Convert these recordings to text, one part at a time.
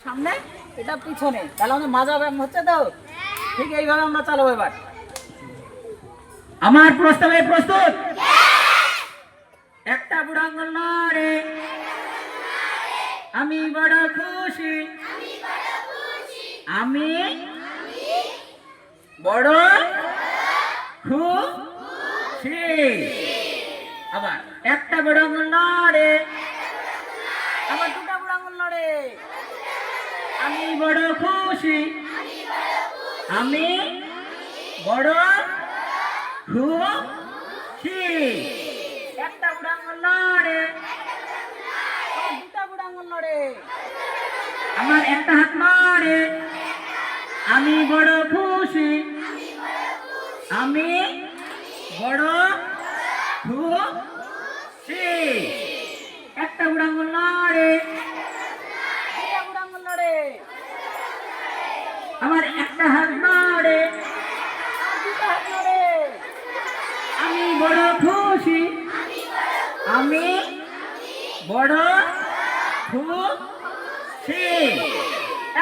সামনে এটা পিছনে, তাহলে আমাদের মাজা ব্যায়াম হচ্ছে তো। ঠিক এইভাবে আমরা চালাবো। এবার আমার প্রস্তাবে প্রস্তুত। একটা বুড়া আঙ্গুল নাড়ে, আমি বড় খুশি, আমি বড় খুশি। আবার একটা বুড়া আঙ্গুল নাড়ে, আবার দুটা বুড়া আঙ্গুল নাড়ে, আমি বড় খুশি, আমি বড় খুশি। একটা বুড়া আঙ্গুল নাড়ে, আবার দুটা বুড়া আঙ্গুল নাড়ে, আমার একটা হাত নাড়ে, আমি বড় খুশি, আমি বড় খুশি। একটা বুড়া আঙ্গুল নাড়ে, দুটা বুড়া আঙ্গুল নাড়ে, আমার একটা হাত নাড়ে, দুটা হাত নাড়ে, আমি বড় খুশি, আমি বড় খুশি।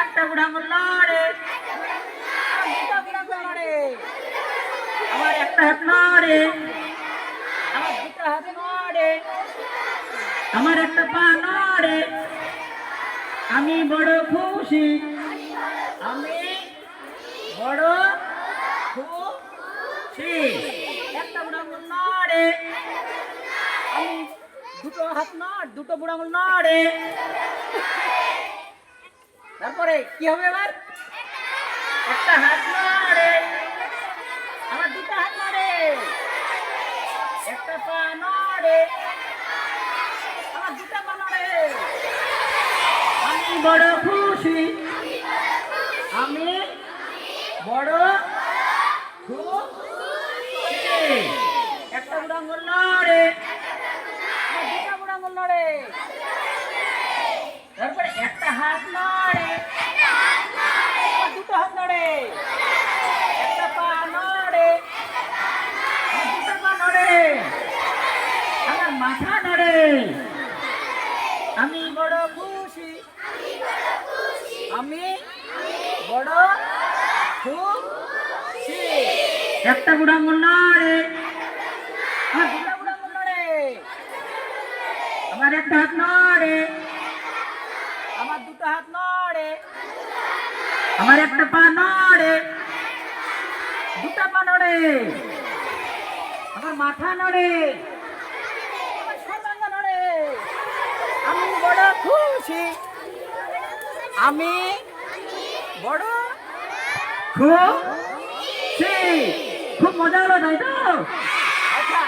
একটা বুড়া আঙ্গুল নাড়ে, দুটা বুড়া আঙ্গুল নাড়ে, আমার একটা হাত নাড়ে, আমার দুটা হাত নাড়ে, আমার একটা পা নাড়ে, আমি বড় খুশি, আমি বড় খুশি। একটা বুড়া আঙ্গুল নাড়ে, আমি দুটো হাত নাড়, দুটো বুড়া আঙ্গুল নাড়ে। তারপরে কি হবে? এবার একটা হাত নাড়ে, আমার দুটো হাত নাড়ে, একটা পা নাড়ে, আমার দুটা পা নাড়ে, আমি বড় খুশি, আমি বড় খুশি। একটা বুড়া আঙ্গুল নাড়ে, আমার দুটা বুড়া আঙ্গুল নাড়ে, তারপরে একটা হাত নাড়ে, আমার দুটো হাত নাড়ে, একটা পা নাড়ে, আমার দুটো পা নাড়ে, আমার মাথা নাড়ে, আমি বড় খুশি, আমি বড় খুশি। একটা বুড়া আঙ্গুল নাড়ে, আমার দুটা বুড়া আঙ্গুল নাড়ে, আমার একটা হাত নাড়ে, আমার দুটো হাত নাড়ে, আমার একটা পা নাড়ে, দুটা পা নাড়ে, আমার মাথা নাড়ে, আমার সর্বাঙ্গ নাড়ে, আমি বড় খুশি, আমি বড় খুশি। খুব মজা হলো, তাই তো? আচ্ছা।